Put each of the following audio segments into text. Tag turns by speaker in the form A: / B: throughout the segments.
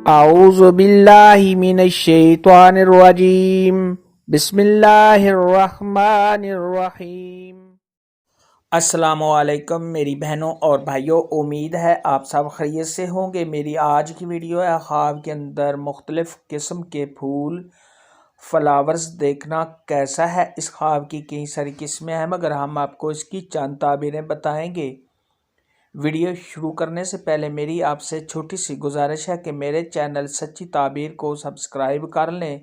A: اعوذ باللہ من الشیطان الرجیم بسم اللہ الرحمن الرحیم۔ السلام علیکم میری بہنوں اور بھائیوں، امید ہے آپ سب خیریت سے ہوں گے۔ میری آج کی ویڈیو ہے خواب کے اندر مختلف قسم کے پھول فلاورز دیکھنا کیسا ہے۔ اس خواب کی کئی ساری قسمیں ہیں مگر ہم آپ کو اس کی چند تعبیریں بتائیں گے۔ ویڈیو شروع کرنے سے پہلے میری آپ سے چھوٹی سی گزارش ہے کہ میرے چینل سچی تعبیر کو سبسکرائب کر لیں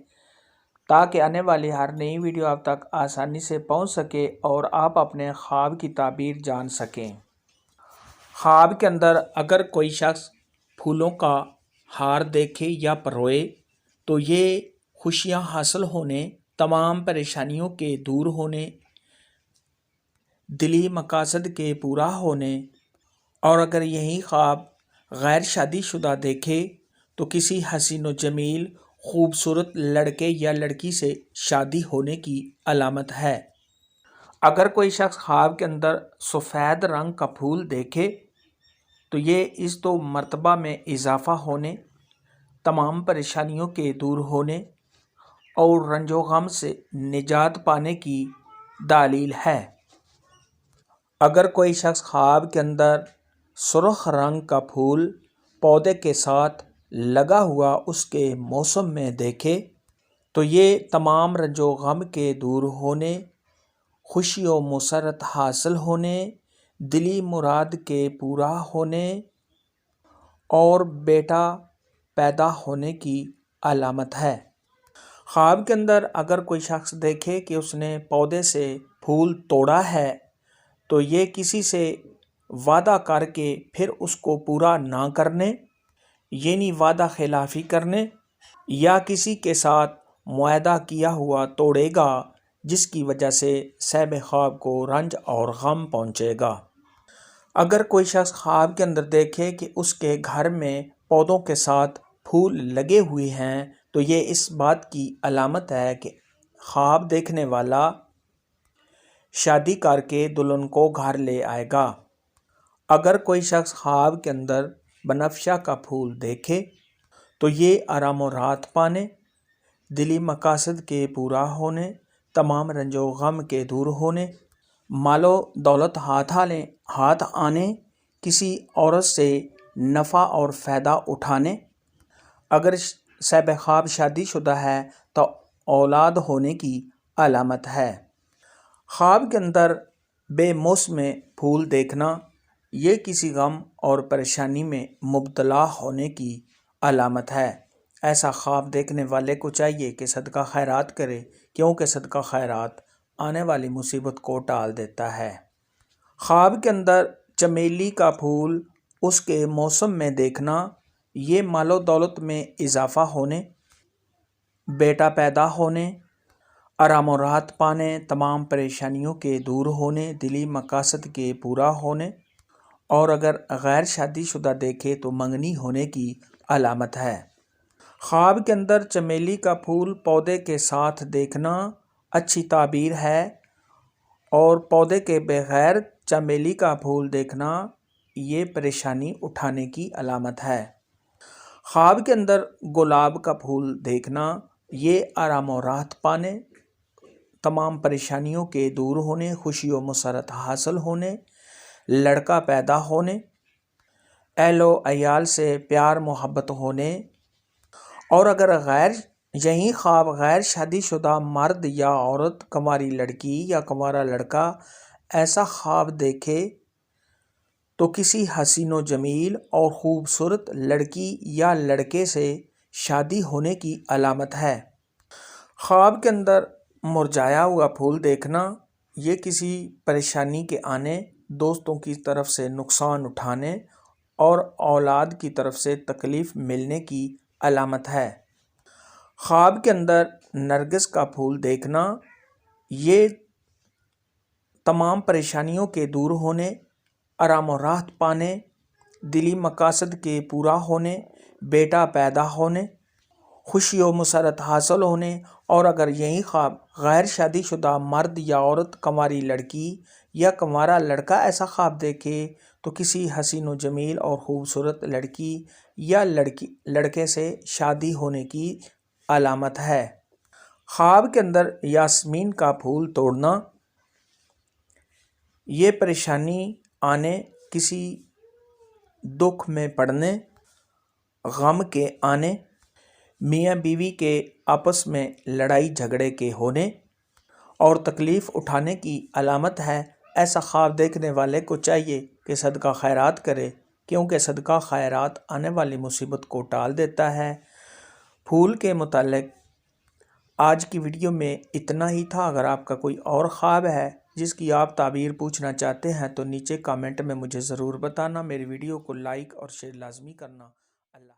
A: تاکہ آنے والی ہر نئی ویڈیو آپ تک آسانی سے پہنچ سکے اور آپ اپنے خواب کی تعبیر جان سکیں۔ خواب کے اندر اگر کوئی شخص پھولوں کا ہار دیکھے یا پروئے تو یہ خوشیاں حاصل ہونے، تمام پریشانیوں کے دور ہونے، دلی مقاصد کے پورا ہونے، اور اگر یہی خواب غیر شادی شدہ دیکھے تو کسی حسین و جمیل خوبصورت لڑکے یا لڑکی سے شادی ہونے کی علامت ہے۔ اگر کوئی شخص خواب کے اندر سفید رنگ کا پھول دیکھے تو یہ اس دو مرتبہ میں اضافہ ہونے، تمام پریشانیوں کے دور ہونے اور رنج و غم سے نجات پانے کی دلیل ہے۔ اگر کوئی شخص خواب کے اندر سرخ رنگ کا پھول پودے کے ساتھ لگا ہوا اس کے موسم میں دیکھے تو یہ تمام رنج و غم کے دور ہونے، خوشی و مسرت حاصل ہونے، دلی مراد کے پورا ہونے اور بیٹا پیدا ہونے کی علامت ہے۔ خواب کے اندر اگر کوئی شخص دیکھے کہ اس نے پودے سے پھول توڑا ہے تو یہ کسی سے وعدہ کر کے پھر اس کو پورا نہ کرنے، یعنی وعدہ خلافی کرنے، یا کسی کے ساتھ معاہدہ کیا ہوا توڑے گا جس کی وجہ سے صاحب خواب کو رنج اور غم پہنچے گا۔ اگر کوئی شخص خواب کے اندر دیکھے کہ اس کے گھر میں پودوں کے ساتھ پھول لگے ہوئے ہیں تو یہ اس بات کی علامت ہے کہ خواب دیکھنے والا شادی کر کے دلہن کو گھر لے آئے گا۔ اگر کوئی شخص خواب کے اندر بنفشہ کا پھول دیکھے تو یہ آرام و راحت پانے، دلی مقاصد کے پورا ہونے، تمام رنج و غم کے دور ہونے، مال و دولت ہاتھ آنے، کسی عورت سے نفع اور فائدہ اٹھانے۔ اگر صاحب خواب شادی شدہ ہے تو اولاد ہونے کی علامت ہے۔ خواب کے اندر بے موسم پھول دیکھنا یہ کسی غم اور پریشانی میں مبتلا ہونے کی علامت ہے۔ ایسا خواب دیکھنے والے کو چاہیے کہ صدقہ خیرات کرے کیونکہ صدقہ خیرات آنے والی مصیبت کو ٹال دیتا ہے۔ خواب کے اندر چمیلی کا پھول اس کے موسم میں دیکھنا یہ مال و دولت میں اضافہ ہونے، بیٹا پیدا ہونے، آرام و راحت پانے، تمام پریشانیوں کے دور ہونے، دلی مقاصد کے پورا ہونے، اور اگر غیر شادی شدہ دیکھے تو منگنی ہونے کی علامت ہے۔ خواب کے اندر چمیلی کا پھول پودے کے ساتھ دیکھنا اچھی تعبیر ہے اور پودے کے بغیر چمیلی کا پھول دیکھنا یہ پریشانی اٹھانے کی علامت ہے۔ خواب کے اندر گلاب کا پھول دیکھنا یہ آرام و راحت پانے، تمام پریشانیوں کے دور ہونے، خوشی و مسرت حاصل ہونے، لڑکا پیدا ہونے، اہل و عیال سے پیار محبت ہونے، اور اگر یہی خواب غیر شادی شدہ مرد یا عورت، کنواری لڑکی یا کنوارا لڑکا ایسا خواب دیکھے تو کسی حسین و جمیل اور خوبصورت لڑکی یا لڑکے سے شادی ہونے کی علامت ہے۔ خواب کے اندر مرجھایا ہوا پھول دیکھنا یہ کسی پریشانی کے آنے، دوستوں کی طرف سے نقصان اٹھانے اور اولاد کی طرف سے تکلیف ملنے کی علامت ہے۔ خواب کے اندر نرگس کا پھول دیکھنا یہ تمام پریشانیوں کے دور ہونے، آرام و راحت پانے، دلی مقاصد کے پورا ہونے، بیٹا پیدا ہونے، خوشی و مسرت حاصل ہونے، اور اگر یہی خواب غیر شادی شدہ مرد یا عورت، کنواری لڑکی یا کنوارا لڑکا ایسا خواب دیکھے تو کسی حسین و جمیل اور خوبصورت لڑکی یا لڑکے سے شادی ہونے کی علامت ہے۔ خواب کے اندر یاسمین کا پھول توڑنا، یہ پریشانی آنے، کسی دکھ میں پڑنے، غم کے آنے، میاں بیوی کے آپس میں لڑائی جھگڑے کے ہونے اور تکلیف اٹھانے کی علامت ہے۔ ایسا خواب دیکھنے والے کو چاہیے کہ صدقہ خیرات کرے، کیونکہ صدقہ خیرات آنے والی مصیبت کو ٹال دیتا ہے۔ پھول کے متعلق آج کی ویڈیو میں اتنا ہی تھا۔ اگر آپ کا کوئی اور خواب ہے جس کی آپ تعبیر پوچھنا چاہتے ہیں تو نیچے کامنٹ میں مجھے ضرور بتانا۔ میری ویڈیو کو لائک اور شیئر لازمی کرنا۔ اللہ